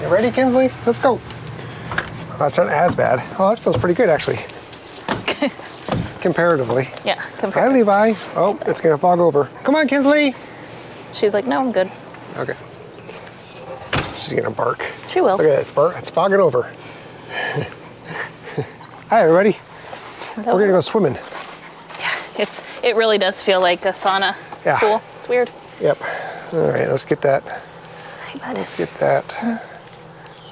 You ready, Kinsley? Let's go. Oh, that's not as bad. Oh, that feels pretty good, actually. Comparatively. Yeah, Hi, Levi. Oh, it's gonna fog over. Come on, Kinsley. She's like, no, I'm good. Okay. She's gonna bark. She will. Look at that, it's fogging over. Hi, everybody. Hello. We're gonna go swimming. Yeah, it really does feel like a sauna pool. It's weird. Yep. All right, let's get that. Hi, bud. Let's get that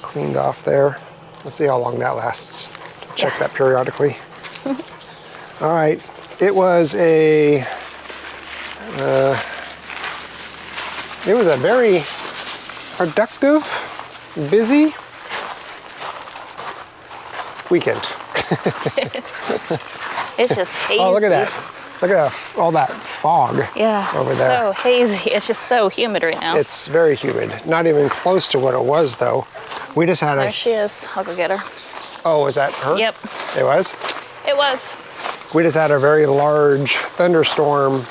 cleaned off there. Let's see how long that lasts. Check that periodically. All right, it was a very productive, busy weekend. It's just hazy. Oh, look at that. Look at all that fog over there. So hazy. It's just so humid right now. It's very humid. Not even close to what it was, though. We just had There she is. I'll go get her. Oh, is that her? Yep. It was? It was. We just had a very large thunderstorm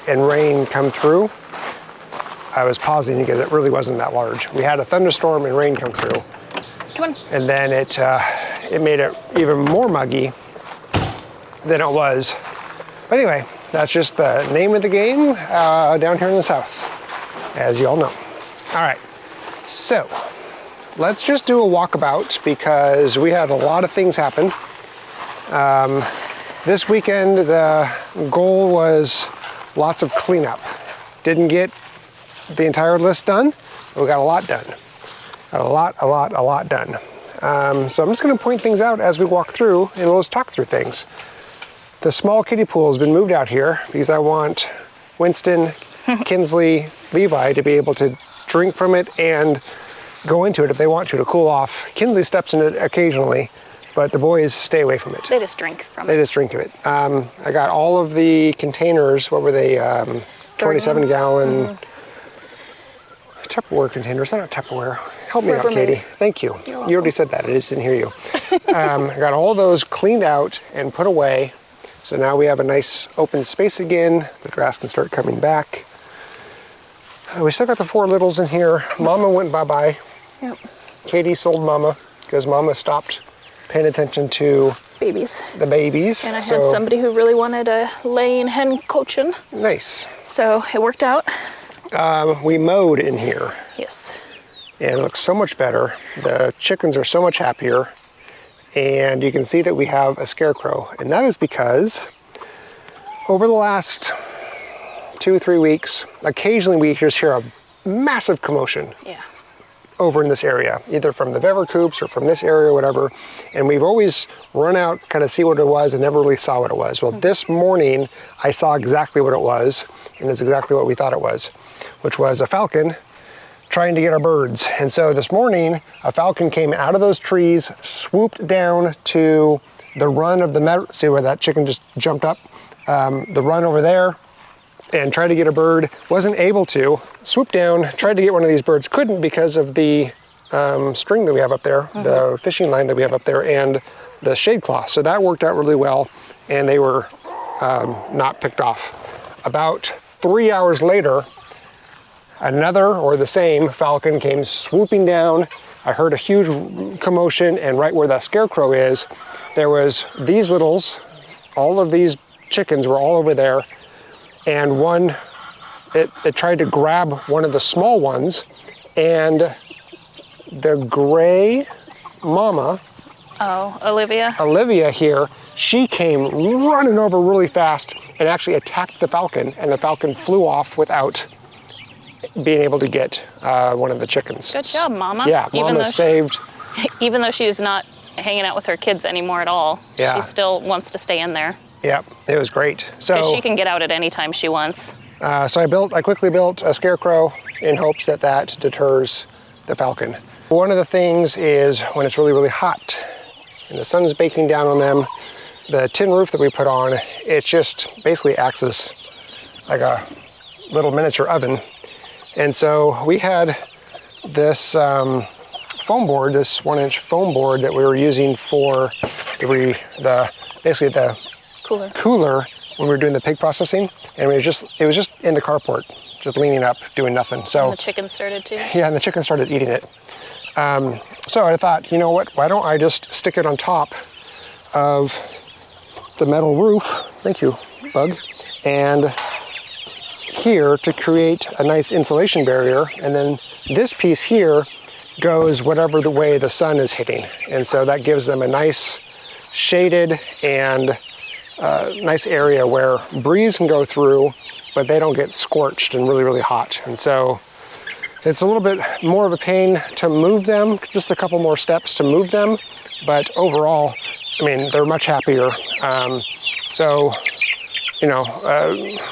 and rain come through. I was pausing because it really wasn't that large. We had a thunderstorm and rain come through. Come on. And then it made it even more muggy than it was. But anyway, that's just the name of the game down here in the south, as you all know. All right, so let's just do a walkabout because we had a lot of things happen. This weekend, the goal was lots of cleanup. Didn't get the entire list done, but we got a lot done. Got a lot done. So I'm just gonna point things out as we walk through and we'll just talk through things. The small kiddie pool has been moved out here because I want Winston, Kinsley, Levi to be able to drink from it and go into it if they want to cool off. Kinsley steps in it occasionally, but the boys stay away from it. They just drink from it. They just drink of it. I got all of the containers, what were they, 27 gallon Tupperware containers, not Tupperware. Help me out, Katie. Thank you. You already said that, I just didn't hear you. I got all those cleaned out and put away. So now we have a nice open space again. The grass can start coming back. We still got the 4 littles in here. Mama went bye-bye. Yep. Katie sold Mama because Mama stopped paying attention to the babies. And I had somebody who really wanted a laying hen coaching. Nice. So it worked out. We mowed in here. Yes. And it looks so much better. The chickens are so much happier. And you can see that we have a scarecrow. And that is because over the last 2-3 weeks, occasionally we just hear a massive commotion over in this area, either from the beaver coops or from this area or whatever. And we've always run out, kind of see what it was and never really saw what it was. Well, this morning I saw exactly what it was, and it's exactly what we thought it was, which was a falcon trying to get our birds. And so this morning, a falcon came out of those trees, swooped down to the run of the meadow. See where that chicken just jumped up? The run over there, and tried to get a bird. Wasn't able to. Swooped down, tried to get one of these birds. Couldn't because of the string that we have up there, the fishing line that we have up there, and the shade cloth. So that worked out really well, and they were not picked off. About 3 hours later, another or the same falcon came swooping down. I heard a huge commotion, and right where that scarecrow is, there was these littles, all of these chickens were all over there, and one, it tried to grab one of the small ones, and the gray mama, Olivia here, she came running over really fast and actually attacked the falcon, and the falcon flew off without being able to get one of the chickens. Good job, Mama. Yeah, Mama saved. Even though she's not hanging out with her kids anymore at all, she still wants to stay in there. Yeah, it was great. So she can get out at any time she wants. So I quickly built a scarecrow in hopes that that deters the falcon. One of the things is when it's really, really hot and the sun's baking down on them, the tin roof that we put on, it just basically acts as like a little miniature oven. And so we had this foam board, this 1-inch foam board that we were using for basically the cooler when we were doing the pig processing, and it was just in the carport. just leaning up, doing nothing. So And the chicken started too? yeah, and the chicken started eating it. So I thought, you know what, why don't I just stick it on top of the metal roof, thank you, bug, and here to create a nice insulation barrier, and then this piece here goes whatever the way the sun is hitting, and so that gives them a nice shaded and nice area where breeze can go through, but they don't get scorched and really, really hot. And so it's a little bit more of a pain to move them, just a couple more steps to move them, but overall, I mean, they're much happier. So, you know,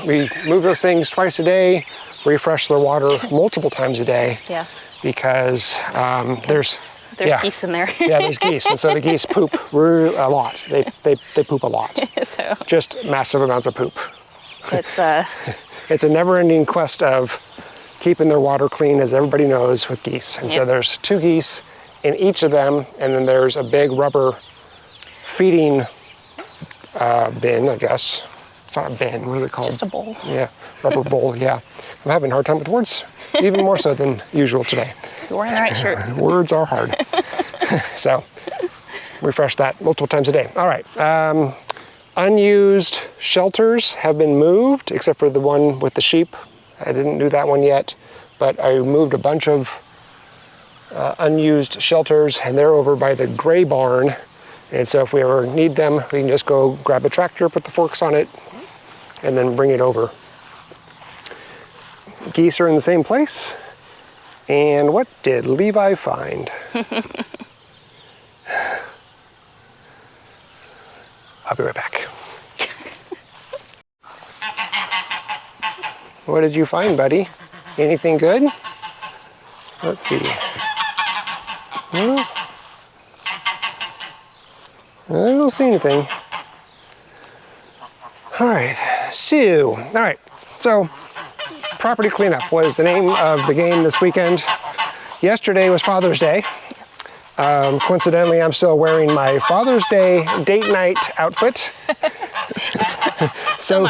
we move those things twice a day, refresh their water multiple times a day. Yeah. Because there's geese in there. Yeah, there's geese, and so the geese poop a lot. They poop a lot. So just massive amounts of poop. it's It's a never-ending quest of keeping their water clean, as everybody knows, with geese. And so there's 2 geese in each of them, and then there's a big rubber feeding bin, I guess. It's not a bin, what is it called? just a bowl. Yeah, rubber bowl, yeah. I'm having a hard time with words, even more so than usual today. You're wearing the right shirt. Words are hard. So, refresh that multiple times a day. All right, unused shelters have been moved, except for the one with the sheep. I didn't do that one yet, but I moved a bunch of unused shelters, and they're over by the gray barn. And so if we ever need them, we can just go grab a tractor, put the forks on it, and then bring it over. Geese are in the same place. And what did Levi find? I'll be right back. What did you find, buddy? Anything good? Let's see. Well, I don't see anything. All right, so property cleanup was the name of the game this weekend. Yesterday was Father's Day. Coincidentally, I'm still wearing my Father's Day date night outfit. so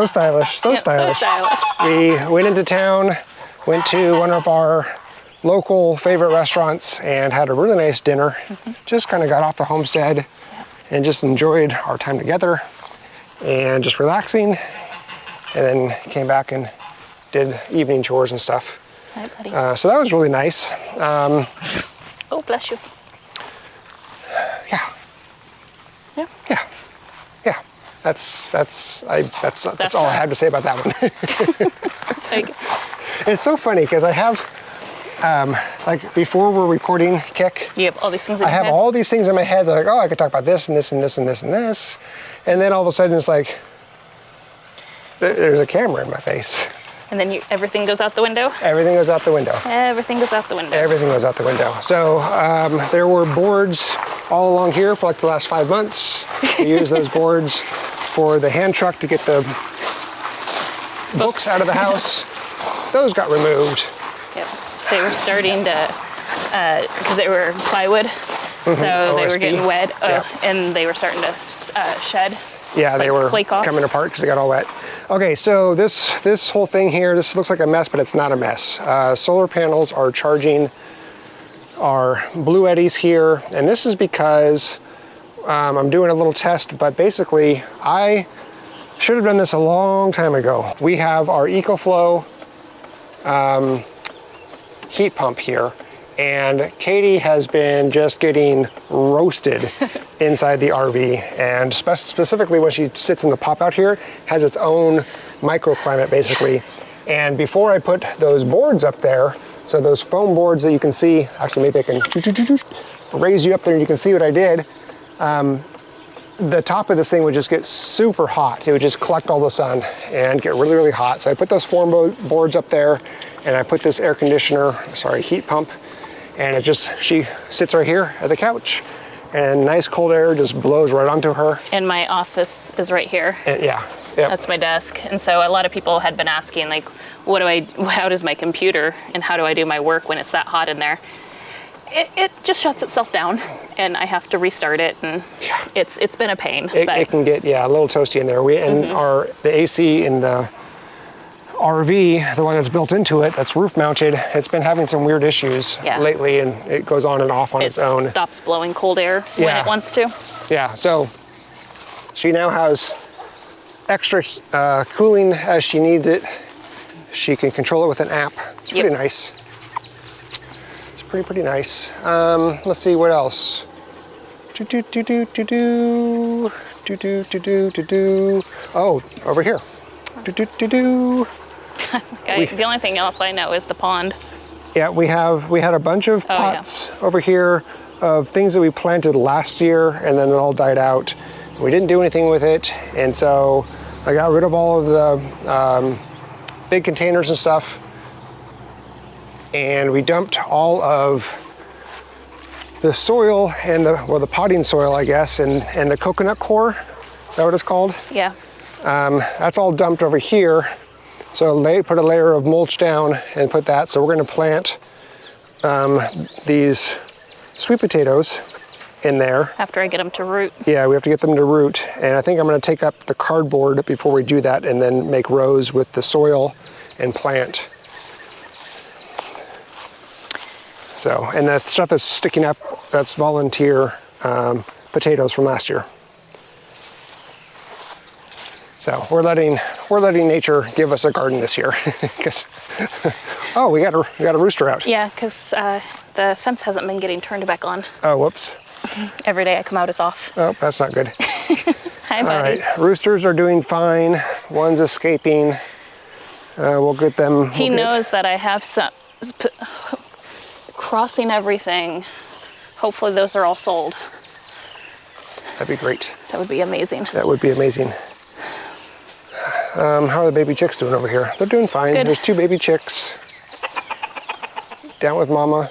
stylish, so stylish. We went into town, went to one of our local favorite restaurants and had a really nice dinner. Just kind of got off the homestead and just enjoyed our time together and just relaxing, and then came back and did evening chores and stuff. Hi, buddy. So that was really nice. Oh, bless you. Yeah. Yeah. Yeah. Yeah. That's all I have to say about that one. It's like, It's so funny because I have, like before we're recording Kick, you have all these things in I your have head? all these things in my head. They're like, oh, I could talk about this and this and this and this and this. And then all of a sudden it's like, there's a camera in my face. And then everything goes out the window? Everything goes out the window. Everything goes out the window. Everything goes out the window. So there were boards all along here for like the last 5 months. We used those boards for the hand truck to get the books out of the house. Those got removed. Yep. They were starting to, because they were plywood, so they were OSB. getting wet, Yeah. and they were starting to shed. Yeah, they were flake off. coming apart because they got all wet. Okay, so this whole thing here, this looks like a mess, but it's not a mess. Solar panels are charging our Blue Eddies here, and this is because I'm doing a little test, but basically I should have done this a long time ago. We have our EcoFlow heat pump here, and Katie has been just getting roasted inside the RV, and specifically when she sits in the pop out here, has its own microclimate basically. And before I put those boards up there, so those foam boards that you can see, actually maybe I can raise you up there and you can see what I did. The top of this thing would just get super hot. It would just collect all the sun and get really, really hot. So I put those foam boards up there, and I put this heat pump, and it just, she sits right here at the couch, and nice cold air just blows right onto her. And my office is right here. And yeah. Yep. That's my desk. And so a lot of people had been asking, like, how does my computer and how do I do my work when it's that hot in there? It just shuts itself down, and I have to restart it, and it's been a pain. It can get a little toasty in there. The AC in RV, the one that's built into it, that's roof mounted, it's been having some weird issues lately, and it goes on and off on its own. It stops blowing cold air when it wants to. Yeah, so she now has extra cooling as she needs it. She can control it with an app. It's pretty nice. It's pretty nice. Let's see what else. Oh, over here. Okay, the only thing else I know is the pond. Yeah, we had a bunch of pots over here of things that we planted last year, and then it all died out. We didn't do anything with it, and so I got rid of all of the big containers and stuff, and we dumped all of the soil and the potting soil, I guess, and the coconut core. Is that what it's called? Yeah. That's all dumped over here. So put a layer of mulch down and put that. So we're going to plant these sweet potatoes in there. After I get them to root. Yeah, we have to get them to root. And I think I'm going to take up the cardboard before we do that, and then make rows with the soil and plant. So, and the stuff that's sticking up, that's volunteer potatoes from last year. So we're letting nature give us a garden this year. Oh, we got a rooster out. Yeah, because the fence hasn't been getting turned back on. Oh, whoops. Every day I come out, it's off. Oh, that's not good. Hi, buddy. All right, roosters are doing fine. One's escaping. We'll get them. He knows that I have some crossing everything. Hopefully those are all sold. That'd be great. That would be amazing. That would be amazing. How are the baby chicks doing over here? They're doing fine. Good. There's 2 baby chicks. Down with mama,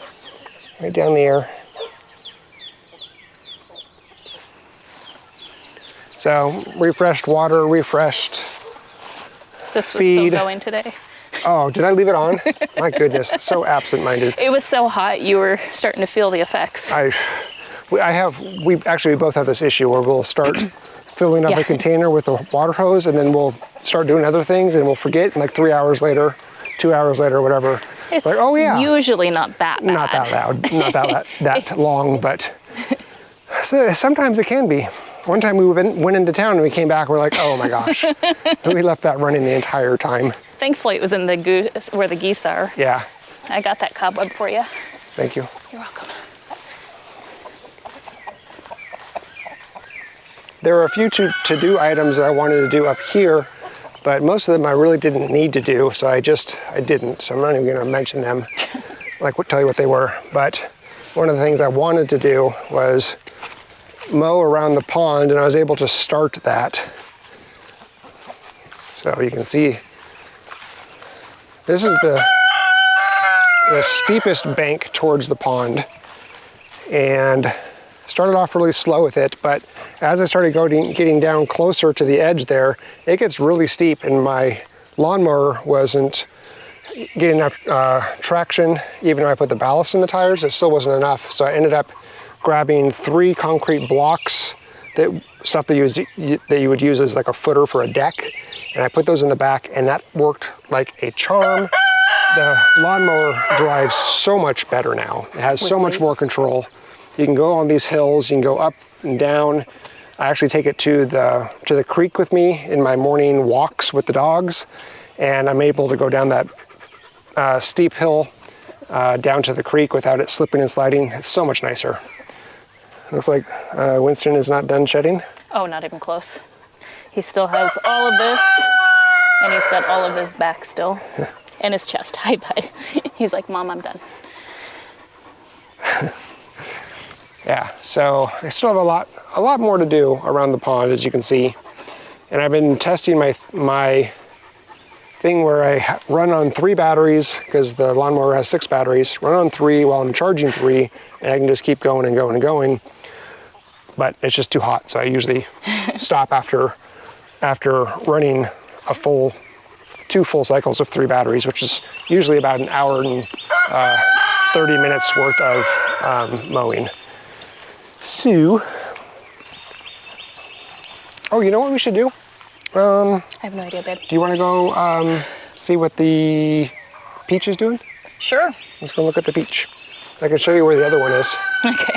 right down there. So, refreshed water, refreshed This was feed. still going today. Oh, did I leave it on? My goodness, so absent-minded. It was so hot, you were starting to feel the effects. We both have this issue where we'll start filling up a container with a water hose, and then we'll start doing other things, and we'll forget, and like 3 hours later, 2 hours later, whatever. It's like, oh yeah. usually not that bad. Not that loud, not that long, but sometimes it can be. One time we went into town and we came back, we're like, oh my gosh. We left that running the entire time. Thankfully it was in the goose where the geese are. Yeah. I got that cobweb for you. Thank you. You're welcome. There are a few to-do items that I wanted to do up here, but most of them I really didn't need to do, so I didn't. So I'm not even going to mention them, tell you what they were. But one of the things I wanted to do was mow around the pond, and I was able to start that. So you can see, this is the steepest bank towards the pond, and started off really slow with it, but as I started getting down closer to the edge there, it gets really steep, and my lawnmower wasn't getting enough traction. Even though I put the ballast in the tires, it still wasn't enough. So I ended up grabbing 3 concrete blocks, stuff that you would use as like a footer for a deck, and I put those in the back, and that worked like a charm. The lawnmower drives so much better now. It has so much more control. You can go on these hills, you can go up and down. I actually take it to the creek with me in my morning walks with the dogs, and I'm able to go down that steep hill down to the creek without it slipping and sliding. It's so much nicer. Looks like Winston is not done shedding. Oh, not even close. He still has all of this, and he's got all of his back still, and his chest. Hi, bud. He's like, Mom, I'm done. Yeah, so I still have a lot more to do around the pond, as you can see. And I've been testing my thing where I run on 3 batteries, because the lawnmower has 6 batteries, run on 3 while I'm charging 3, and I can just keep going and going and going. But it's just too hot, so I usually stop after running 2 full cycles of 3 batteries, which is usually about an hour and 30 minutes worth of mowing. So, oh, you know what we should do? I have no idea, babe. Do you want to go see what the peach is doing? Sure. Let's go look at the peach. I can show you where the other one is. Okay.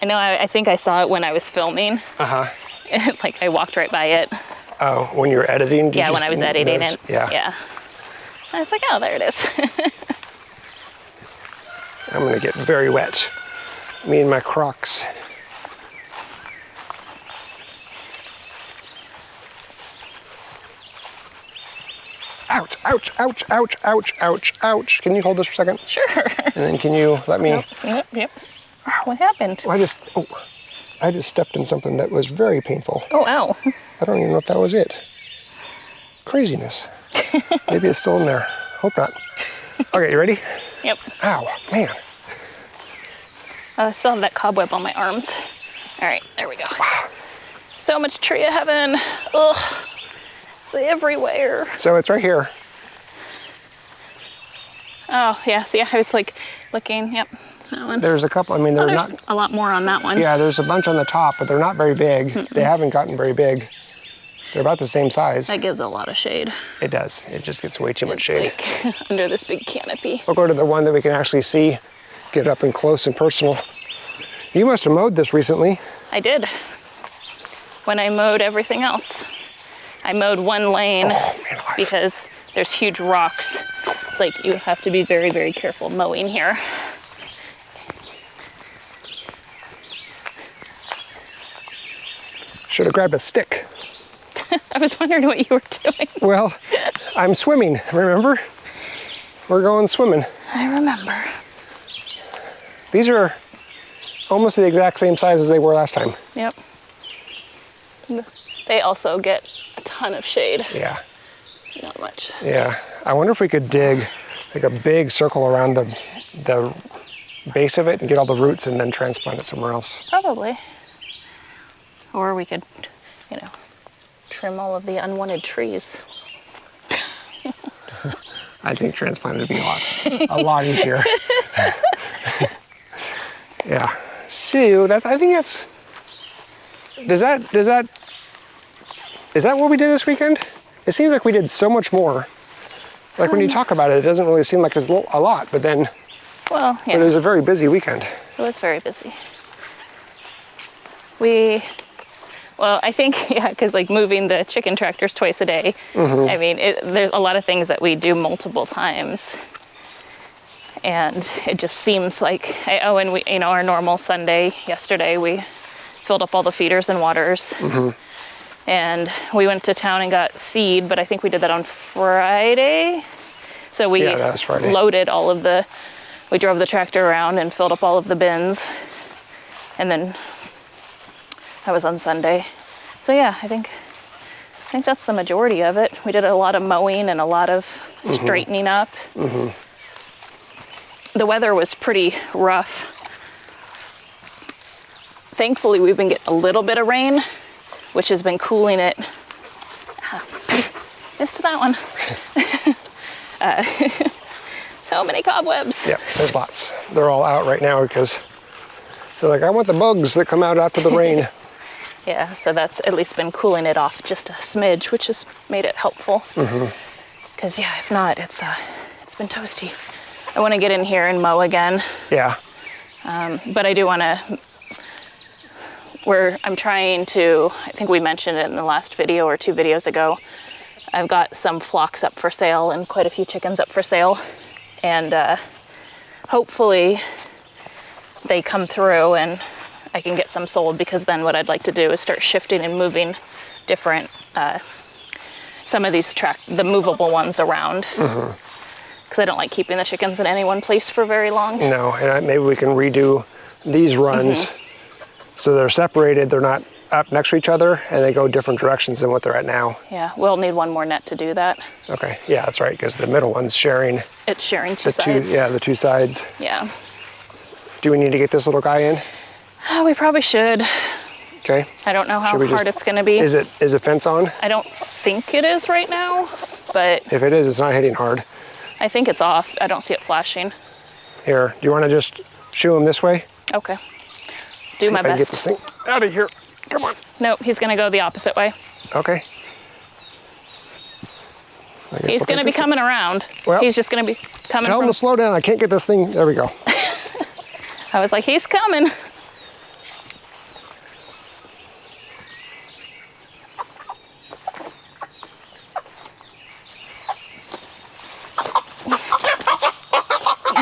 I know, I think I saw it when I was filming. Like, I walked right by it. Oh, when you were editing? Yeah, when I was editing it. Yeah. Yeah. I was like, oh, there it is. I'm gonna get very wet. Me and my Crocs. Ouch, ouch, ouch, ouch, ouch, ouch, ouch. Can you hold this for a second? Sure. And then can you let me... Yep. What happened? I just stepped in something that was very painful. Oh, ow. I don't even know if that was it. Craziness. Maybe it's still in there. Hope not. Okay, you ready? Yep. Ow, man. I still have that cobweb on my arms. All right, there we go. So much tree of heaven. Ugh. It's everywhere. So it's right here. Oh, yeah, see, I was like looking, yep, that one. There's a couple, I mean, There's not... a lot more on that one. Yeah, there's a bunch on the top, but they're not very big. They haven't gotten very big. They're about the same size. That gives a lot of shade. It does. It just gets way too much It's shade. like under this big canopy. We'll go to the one that we can actually see, get up and close and personal. You must have mowed this recently. I did. When I mowed everything else. I mowed one lane because there's huge rocks. It's like you have to be very, very careful mowing here. Should have grabbed a stick. I was wondering what you were doing. Well, I'm swimming, remember? We're going swimming. I remember. These are almost the exact same size as they were last time. Yep. They also get a ton of shade. Yeah. Not much. Yeah. I wonder if we could dig like a big circle around the base of it and get all the roots and then transplant it somewhere else. Probably. Or we could, trim all of the unwanted trees. I think transplanted would be a lot easier. Yeah. So I think that's. Is that what we did this weekend? It seems like we did so much more. Like when you talk about it doesn't really seem like it's a lot, but then. Well, yeah. But it was a very busy weekend. It was very busy. Well, I think, yeah, because like moving the chicken tractors twice a day, I mean, there's a lot of things that we do multiple times. And it just seems like, and we, our normal Sunday, yesterday, we filled up all the feeders and waters. And we went to town and got seed, but I think we did that on Friday. So we that was Friday. loaded we drove the tractor around and filled up all of the bins. And then that was on Sunday. So yeah, I think that's the majority of it. We did a lot of mowing and a lot of straightening up. The weather was pretty rough. Thankfully, we've been getting a little bit of rain, which has been cooling it. Missed that one. So many cobwebs. Yeah, there's lots. They're all out right now because they're like, I want the bugs that come out after the rain. Yeah, so that's at least been cooling it off just a smidge, which has made it helpful. Because yeah, if not, it's been toasty. I want to get in here and mow again. Yeah. But I do want to. I'm trying to. I think we mentioned it in the last video or 2 videos ago. I've got some flocks up for sale and quite a few chickens up for sale, and hopefully they come through and I can get some sold, because then what I'd like to do is start shifting and moving different, some of these the movable ones around. Because I don't like keeping the chickens in any one place for very long. No, and maybe we can redo these runs so they're separated, they're not up next to each other, and they go different directions than what they're at now. Yeah, we'll need one more net to do that. Okay, yeah, that's right, because the middle one's sharing. It's sharing two sides. The 2 sides. Yeah. Do we need to get this little guy in? We probably should. Okay. I don't know how hard it's going to be. Is a fence on? I don't think it is right now, but if it is, it's not hitting hard. I think it's off. I don't see it flashing. Here, do you want to just shoo him this way? Okay. Do my See if I can get best. this thing out of here. Come on. Nope, he's going to go the opposite way. Okay. He's going to be coming around. Well, he's just going to be coming. Tell him to slow down. I can't get this thing. There we go. I was like, he's coming.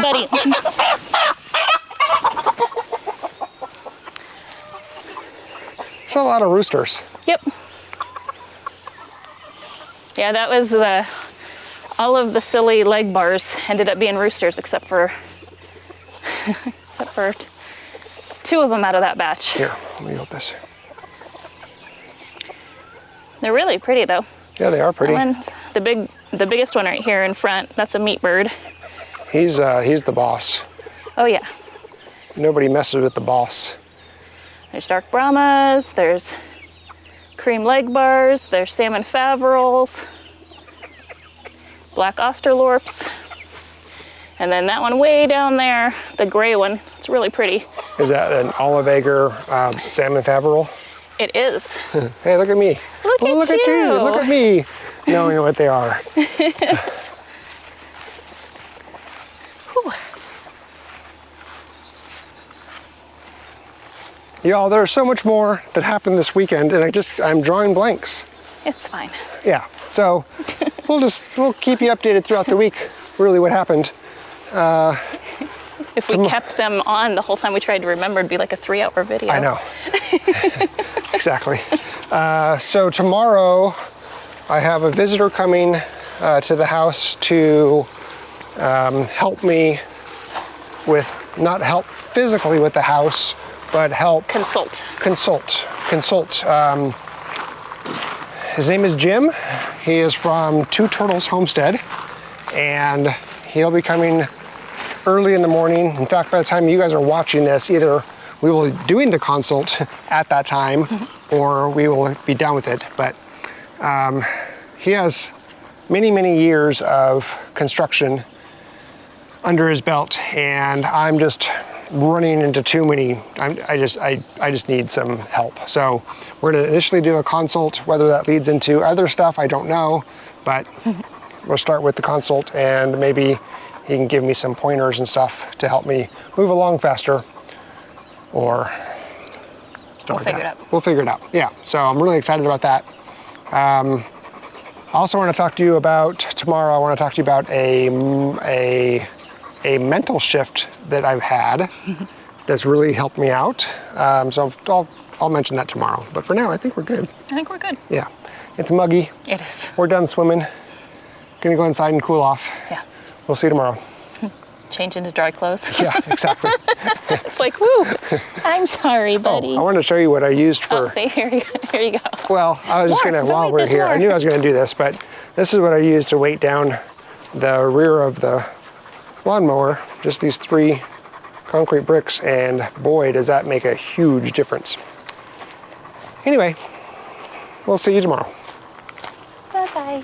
Buddy. There's a lot of roosters. Yep. Yeah, that was all of the silly leg bars ended up being roosters except for two of them out of that batch. Here, let me hold this. They're really pretty though. Yeah, they are pretty. The biggest one right here in front, that's a meat bird. He's the boss. Oh yeah. Nobody messes with the boss. There's dark Brahmas, there's cream leg bars, there's salmon faverolles, black Australorps, and then that one way down there, the gray one, it's really pretty. Is that an olive egger salmon faverol? It is. Hey, look at me. Look at you. Look at me. Knowing what they are. Y'all, there's so much more that happened this weekend, and I'm drawing blanks. It's fine. Yeah, so we'll keep you updated throughout the week, really what happened. If we kept them on the whole time we tried to remember, it'd be like a 3-hour video. I know. Exactly. So tomorrow, I have a visitor coming to the house to help me with, not help physically with the house, but help consult. His name is Jim. He is from Two Turtles Homestead, and he'll be coming early in the morning. In fact, by the time you guys are watching this, either we will be doing the consult at that time, or we will be done with it. But he has many, many years of construction under his belt, and I'm just running into too many. I just need some help. So we're gonna initially do a consult. Whether that leads into other stuff, I don't know, but we'll start with the consult, and maybe he can give me some pointers and stuff to help me move along faster, or we'll figure it out. We'll figure it out. Yeah, so I'm really excited about that. I also want to talk to you about tomorrow. I want to talk to you about a mental shift that I've had that's really helped me out. So I'll mention that tomorrow. But for now, I think we're good. I think we're good. Yeah, it's muggy. It is. We're done swimming. Gonna go inside and cool off. Yeah. We'll see you tomorrow. Change into dry clothes. Yeah, exactly. It's like, woo, I'm sorry, buddy. Oh, I wanted to show you what I used for... Oh, see, here you go. Well, I was just gonna, while we're here, I knew I was gonna do this, but this is what I used to weight down the rear of the lawnmower. Just these 3 concrete bricks, and boy, does that make a huge difference. Anyway, we'll see you tomorrow. Bye-bye.